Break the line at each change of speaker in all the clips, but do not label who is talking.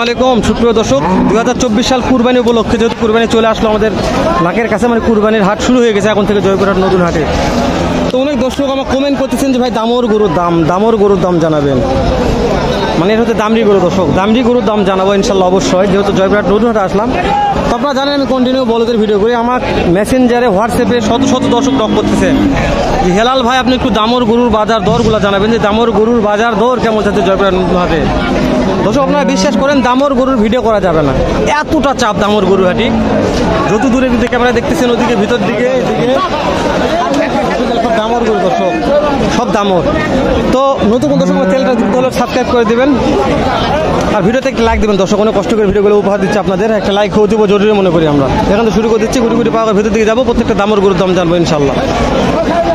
আসসালামাইকুম সুপ্রিয় দর্শক, 2024 সাল কুরবানি উপলক্ষে যেহেতু কুরবানি চলে আসলো আমাদের নাকের কাছে, মানে কুরবানির হাট শুরু হয়ে গেছে এখন থেকে জয়পুরহাট নতুন হাটে। তো অনেক দর্শক আমার কমেন্ট করতেছেন যে ভাই দামর গরুর দাম জানাবেন, মানে এটা হচ্ছে দামরি গরু। দর্শক দামরি গরুর দাম জানাবো ইনশাল্লাহ অবশ্যই, যেহেতু জয়পুরহাট নতুন হাটে আসলাম। তো আপনারা জানেন আমি কন্টিনিউ বলদের ভিডিও করি, আমার মেসেঞ্জারে হোয়াটসঅ্যাপে শত শত দর্শক নক করতেছেন যে হেলাল ভাই আপনি একটু দামর গরুর বাজার দরগুলো জানাবেন, যে দামর গরুর বাজার দর কেমন যাচ্ছে জয়পুরহাট নতুন হাটে। দর্শক আপনারা বিশ্বাস করেন দামর গরুর ভিডিও করা যাবে না, এতটা চাপ দামর গরু হাটি। যত দূরে দিকে ক্যামেরা দেখতেছেন ওদিকে ভিতর দিকে দামর গরু দর্শক, সব দামর। তো নতুন দর্শক চ্যানেলটা যুক্ত হলে সাবস্ক্রাইব করে দেবেন আর ভিডিওতে একটা লাইক দেবেন। দর্শক অনেক কষ্ট করে ভিডিওগুলো উপহার দিচ্ছে আপনাদের, একটা লাইক হয়ে দিব জরুরি মনে করি আমরা। এখান থেকে শুরু করে দিচ্ছি, গুটি গুটি পাওয়ার ভিতর দিকে যাবো, প্রত্যেকটা দামর গরুর দাম জানবো ইনশাল্লাহ।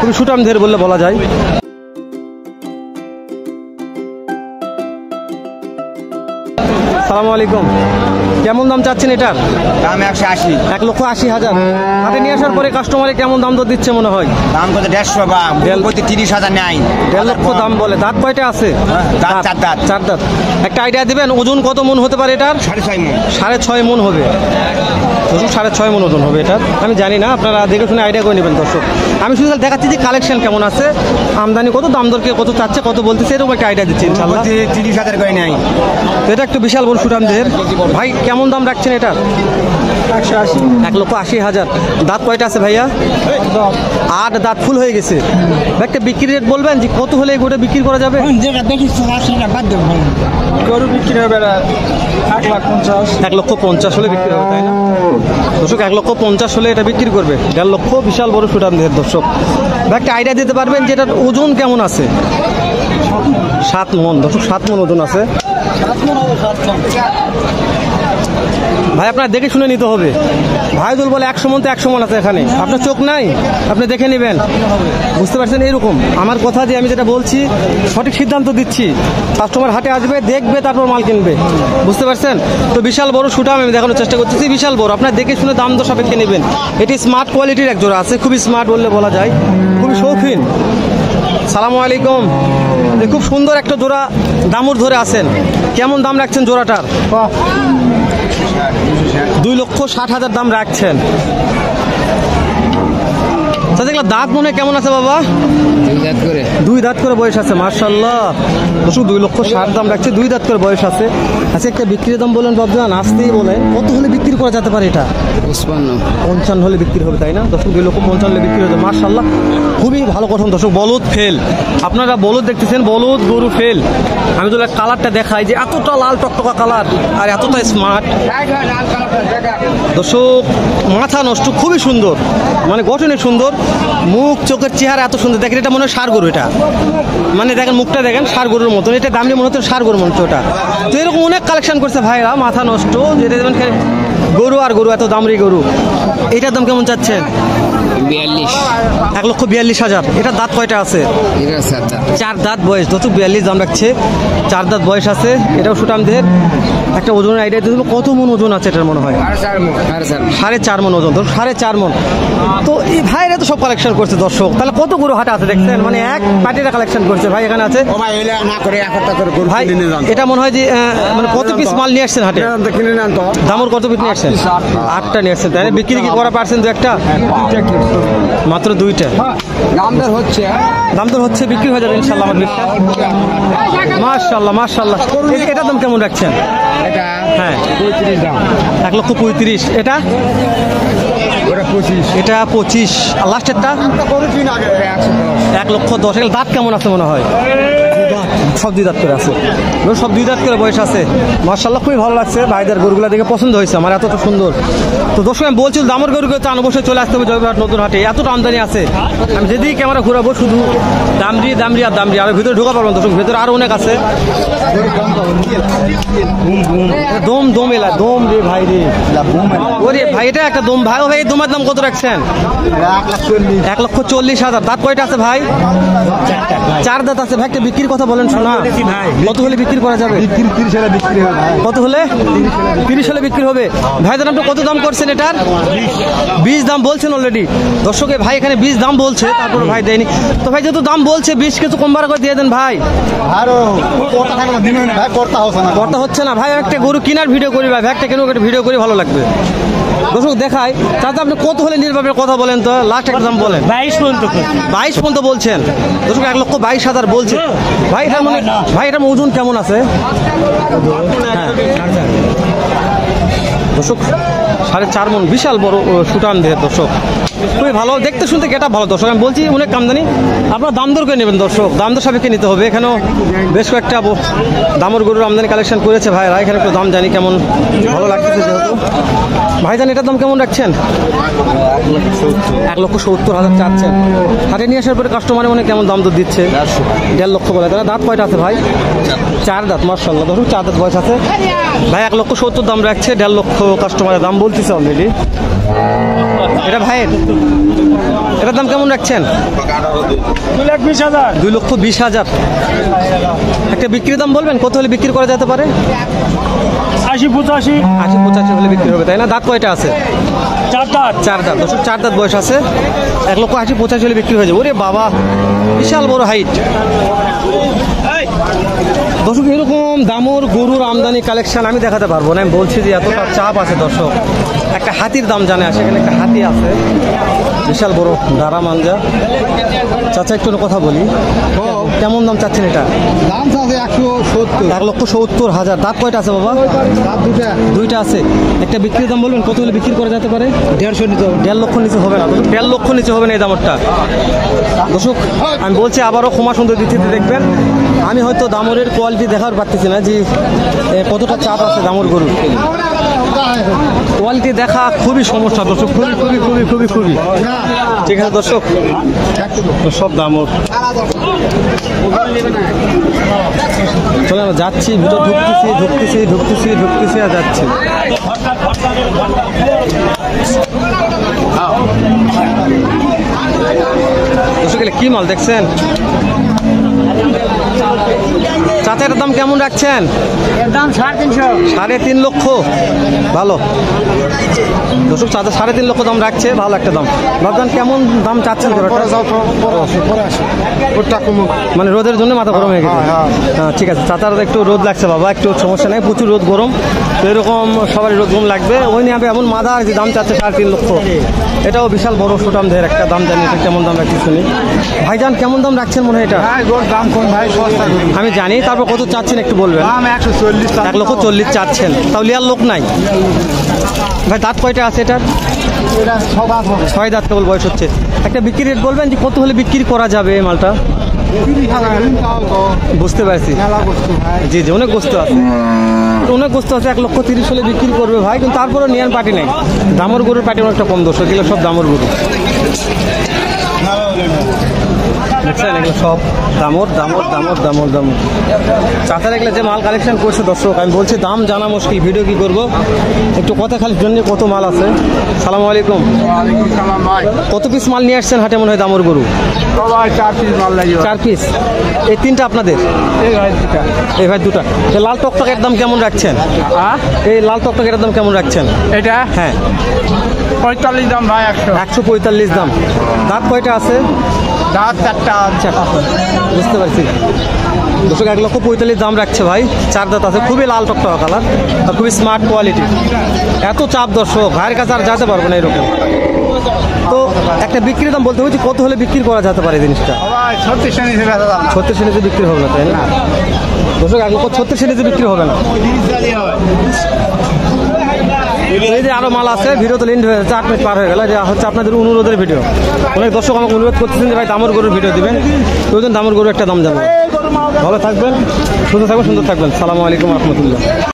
খুবই সুটাম ধের বললে বলা যায়। আসসালামু আলাইকুম, কেমন দাম চাচ্ছেন এটার?
দাম 180।
1,80,000। হাতে নিয়ে আসার পরে কাস্টমারে কেমন দাম দর দিচ্ছে মনে হয়?
দাম কত? 150 বা 30,000 নেয়।
1.5 লক্ষ দাম বলে। দাঁত কয়টা আছে?
চার
দাঁত। একটা আইডিয়া দিবেন ওজন কত মন হতে পারে এটার?
6.5 মণ।
6.5 মন হবে। 6.5 মন ওজন হবে এটার, আমি জানি না, আপনারা দেখে শুনে আইডিয়া করে নেবেন দর্শক। আমি শুধু দেখাচ্ছি যে কালেকশন কেমন আছে, আমদানি কত, দাম দরকে কত চাচ্ছে, কত বলতেছে, এরকম একটা আইডিয়া দিচ্ছি ইনশাআল্লাহ।
30,000 করে নেয়।
এটা একটু বিশাল বড় সুঠামদের ভাই, কেমন দাম রাখছেন এটার?
180।
1,80,000। দাঁত কয়টা আছে ভাইয়া? 8 দাঁত ফুল হয়ে গেছে। একটা বিক্রি রেট বলবেন যে কত হলে গোটা বিক্রি করা যাবে?
গরু বিক্রি হবে 1,50,000।
1,50,000 হলে বিক্রি হবে, তাই না দর্শক? 1,50,000 হলে এটা বিক্রি করবে। 1.5 লক্ষ বিশাল বড় সুঠামদের দর্শক। একটা আইডিয়া দিতে পারবেন যে এটার ওজন কেমন আছে? 7 মণ দর্শক, 7 মণ ওজন আছে ভাই। আপনার দেখে শুনে নিতে হবে। ভাইদুল বলে 100 মণ, তো 100 মণ আছে এখানে, আপনার চোখ নাই, আপনি দেখে নেবেন, বুঝতে পারছেন? এইরকম আমার কথা যে আমি যেটা বলছি সঠিক সিদ্ধান্ত দিচ্ছি। কাস্টমার হাটে আসবে, দেখবে, তারপর মাল কিনবে, বুঝতে পারছেন? তো বিশাল বড় সুঠাম আমি দেখানোর চেষ্টা করতেছি, বিশাল বড়। আপনার দেখে শুনে দাম দর সাপেক্ষে নেবেন। এটি স্মার্ট কোয়ালিটির এক জোড়া আছে, খুবই স্মার্ট বললে বলা যায়, খুবই শৌখিন। সালামু আলাইকুম, খুব সুন্দর একটা জোড়া দামুর ধরে আছেন, কেমন দাম রাখছেন জোড়াটার? 2,60,000 দাম রাখছেন। দাঁত মনে কেমন আছে বাবা? 2 দাঁত করে বয়স আছে, মাশাআল্লাহ। 2,60,000 দাম রাখছে, 2 দাঁত করে বয়স আছে। আচ্ছা একটা বিক্রির দাম বলেন বাবজান, আসতেই বলেন, কত হলে বিক্রি করা যেতে পারে এটা? 55 হলে বিক্রি হবে, তাই না দর্শক? 2,50,000 হলে বিক্রি হবে, মাশাআল্লাহ, খুবই ভালো গঠন দর্শক। বলদ ফেল, আপনারা বলদ দেখতেছেন, বলদ গরু ফেল। আমি তো কালারটা দেখাই যে এতটা লাল টকটকা কালার আর এতটা স্মার্ট দর্শক, মাথা নষ্ট, খুবই সুন্দর, মানে গঠনে সুন্দর, মুখ চোখের চেহারা এত সুন্দর। দেখেন এটা মনে হয় ষাঁড় গরু, এটা মানে দেখেন মুখটা দেখেন ষাঁড় গরুর মতন, এটা দামে মনে হচ্ছে ষাঁড় গরুর মতো। ওটা তো এরকম অনেক কালেকশন করছে ভাইরা, মাথা নষ্ট, যেটা দেবেন গরু আর গরু, এত দামরি গরু। এটার দাম কেমন চাচ্ছেন? 1,42,000। এটা দাঁত কয়টা আছে? 4 দাঁত বয়স দর্শক, 42 দাম রাখছে, 4 দাঁত বয়স আছে। এটাও সুটামদের। একটা ওজনের আইডিয়া দিতে কত মন ওজন আছে এটার মনে হয়? 4.5 মন ওজন, ধরুন 4.5 মন। তো এই ভাইরা তো সব কালেকশন করছে দর্শক, তাহলে কত গরু হাটে আছে দেখছেন, মানে এক পার্টিটা কালেকশন করছে ভাই। এখানে আছে ভাই, এটা মনে হয় যে মানে কত পিস মাল নিয়ে আসছেন হাটে? দামর কত পিস নিয়ে আসছেন? 8টা নিয়ে আসছেন, তাই না? বিক্রি কি করা পারছেন? 2-1টা, মাত্র 2টা। দাম দর হচ্ছে, বিক্রি হয়ে যাবে ইনশাল্লাহ আমার বিক্রি। মাশাআল্লাহ মাশাআল্লাহ। এটার দাম কেমন রাখছেন? হ্যাঁ 1,35,000। এটা 25। আর লাস্টেরটা 1,10,000। দাঁত কেমন আছে মনে হয়? সব 2 দাঁত করে আছে, সব 2 দাঁত করে বয়স আছে, মাশাআল্লাহ, খুবই ভালো লাগছে। ভাইদের গরুগুলা দেখে পছন্দ হয়েছে আমার, এতটা সুন্দর। তো দর্শক আমি বলছি দামর গরুকে তো অবশ্যই চলে আসতে হবে জয়পুরহাট নতুন হাটে, এতটা আমদানি আছে। আমি যেদিকে ক্যামেরা ঘুরাবো শুধু দামরি দামরি আর দামরি, আর ভিতরে ঢোকা পারবো দর্শক, ভিতরে আরো অনেক আছে। দম এলা দম রে ভাই রে, ওরে ভাই এটা একটা দম ভাই। ও ভাই দমের দাম কত রাখছেন? 1,40,000। দাঁত কয়টা আছে ভাই? 4 দাঁত আছে ভাই। একটা বিক্রির কথা বলেন শুনলাম। না কত হলে বিক্রি করা যাবে?
30 হলে বিক্রি হবে ভাই।
কত হলে? 30 হলে বিক্রি হবে। ভাইজান আপনি কত দাম করছেন এটার? 20 দাম বলছেন অলরেডি। দর্শকে ভাই এখানে 20 দাম বলছে, তারপরে ভাই দেয়নি। তো ভাই যেহেতু দাম বলছে 20, কিছু কম বাড়া করে দিয়ে দেন ভাই।
আরো কত টাকা দিবেন ভাই? করতে হচ্ছে না।
কথা হচ্ছে না ভাই, একটা গরু কেনার ভিডিও করি ভাই, একটা কেন একটা ভিডিও করি ভালো লাগবে। দর্শক দেখাই, তাতে আপনি কত হলে নির্বাচনের কথা বলেন তো, লাস্ট একটা দাম বলেন।
22 পর্যন্ত
22 পর্যন্ত বলছেন। দর্শক 1,22,000 বলছে ভাই। এটার মানে ভাই এটার ওজন কেমন আছে? হ্যাঁ দর্শক 4.5 মণ, বিশাল বড় সুটান দেহের দর্শক, খুবই ভালো দেখতে শুনতে, গেটা ভালো দর্শক। আমি বলছি অনেক কামদানি, আপনারা দাম দর করে নেবেন দর্শক, দাম দর সাপেক্ষে নিতে হবে। এখানেও বেশ কয়েকটা দামর গরুর আমদানি কালেকশন করেছে ভাইরা, এখানে একটু দাম জানি কেমন, ভালো লাগতেছে যেহেতু। ভাইজান এটার দাম কেমন রাখছেন? 1,70,000 চাচ্ছেন। হাটে নিয়ে আসার পরে কাস্টমারে মনে কেমন দাম দর দিচ্ছে? 1.5 লক্ষ বলে। তারা দাঁত কয়টা আছে ভাই? 4 দাঁত। মাশাআল্লাহ ধরুন 4 দাঁত বয়স আছে ভাই। 1,70,000 দাম রাখছে, 1.5 লক্ষ কাস্টমারের দাম বলতেছে অলরেডি। এটা ভাইয়ের, এটার দাম কেমন রাখছেন?
2,20,000
2,20,000। একটা বিক্রির দাম বলবেন, কত হলে বিক্রি করা যেতে পারে?
80-85
80-85 হলে বিক্রি হবে, তাই না? দাঁত কয়টা আছে?
4 দাঁত।
4 দাঁত। 4 দাঁত বয়স আছে, 1,80,85 হলে বিক্রি হয়ে যাবে। ওরে বাবা, বিশাল বড় হাইট। দর্শক এরকম দামর গরুর আমদানি কালেকশন আমি দেখাতে পারবো না। আমি বলছি যে এতটা চাপ আছে দর্শক। একটা হাতির দাম জানে, সেখানে একটা হাতি আছে, বিশাল বড় দাঁড়া মাঞ্জা। চাচা একটু কথা বলি, কেমন দাম চাচ্ছেন এটা?
দাম আছে 170।
1,70,000। দাঁত কয়টা আছে বাবা?
দাম
দুইটা আছে। একটা বিক্রির দাম বলবেন, কত হলে বিক্রি করা যেতে পারে?
150 নিতে হবে।
1.5 লক্ষ নিচে হবে না, 1.5 লক্ষ নিচে হবে না এই দামটা দর্শক। আমি বলছি আবারও ক্ষমা সুন্দর দিতে দেখবেন। আমি হয়তো দামরের কোয়ালিটি দেখার পারতেছি না যে কতটা চাপ আছে দামর গরুর। কোয়ালিটি দেখা খুবই সমস্যা দর্শক, খুবই খুবই খুবই খুবই খুবই। ঠিক আছে দর্শক, সব দামর। চলে আমরা যাচ্ছি, ভিতর ঢুকতেছি আর যাচ্ছি। দর্শক কি মাল দেখছেন? চাচা এটার দাম কেমন রাখছেন?
এর দাম 3.5
3.5 লক্ষ। ভালো দর্শক, চাচা 3.5 লক্ষ দাম রাখছে, ভালো একটা দাম। ভাবছেন কেমন দাম চাচ্ছেন? মানে রোদের জন্য মাথা গরম হয়ে গেছে। হ্যাঁ ঠিক আছে, চাচার একটু রোদ লাগছে বাবা, একটু সমস্যা নেই, প্রচুর রোদ গরম তো এরকম সবারই রোদ গরম লাগবে। ওই নিয়ে এমন মাথা আর কি দাম চাচ্ছে 3.5 লক্ষ। এটাও বিশাল বড় সুটাম দেহের একটা দাম, জানি কেমন দাম রাখছি শুনি। ভাইজান কেমন দাম রাখছেন মনে হয় এটা?
দাম কম ভাই, সস্তা
আমি জানি, তারপর কত চাচ্ছেন একটু বলবেন?
দাম 140।
1,40,000 চাচ্ছেন, তাহলে আর লোক নাই ভাই। দাঁত কয়টা আছে এটার? 6 দাঁত কেবল বয়স হচ্ছে। একটা বিক্রি রেট বলবেন যে কত হলে বিক্রি করা যাবে এই মালটা? বুঝতে পারছি, জি জি, অনেক গোস্ত আছে, 1,30,000 হলে বিক্রি করবে ভাই। কিন্তু তারপরে নিয়ার পার্টি নেই, দামর গরুর পার্টি অনেকটা কম দর্শক, এগুলো সব দামর গরু দেখছেন, এগুলো সব দামর দামর দামর দামর দামর। চাচার এগুলো যে মাল কালেকশন করছে দর্শক, আমি বলছি দাম জানা মুশকিল, ভিডিও কি করবো, একটু কথা খালি জন্য। কত মাল আছে? সালাম আলাইকুম। কত পিস মাল নিয়ে আসছেন হাটে মনে হয় দামর গরু?
4 পিস মাল লাগবে।
4 পিস। এই 3টা আপনাদের? এই ভাই 2টা। এই লাল টকটকের দাম কেমন রাখছেন? এই লাল টকটকের দাম কেমন রাখছেন?
এটা
হ্যাঁ
45 দাম ভাই।
145 দাম। দাঁত কয়টা আছে?
দাঁত 4টা।
আচ্ছা বুঝতে পারছি দর্শক, 1,45,000 দাম রাখছে ভাই। 4 দাঁত আছে, খুবই লাল টকটকা কালার আর খুবই স্মার্ট কোয়ালিটি। এত চাপ দর্শক, ভাইয়ের কাছে আর যেতে পারবো না এরকম। তো একটা বিক্রির দাম বলতে হচ্ছে, কত হলে বিক্রি করা যেতে পারে জিনিসটা? 36 নিচে বিক্রি হবে না, তাই না দর্শক? 1,36,000 নিচে বিক্রি হবে না। এই যে আরো মাল আছে, ভিডিও তো লিন্ড হয়ে যাচ্ছে, 8 মিনিট পার হয়ে গেল। এটা হচ্ছে আপনাদের অনুরোধের ভিডিও। অনেক দর্শক আমাকে অনুরোধ করতেছেন যে ভাই দামর গরুর ভিডিও দিবেন, প্রয়োজন দামর গরু একটা দাম জানাবেন। ভালো থাকবেন, সুস্থ থাকবেন, সুন্দর থাকবেন। সালামু আলাইকুম রহমতুল্লাহ।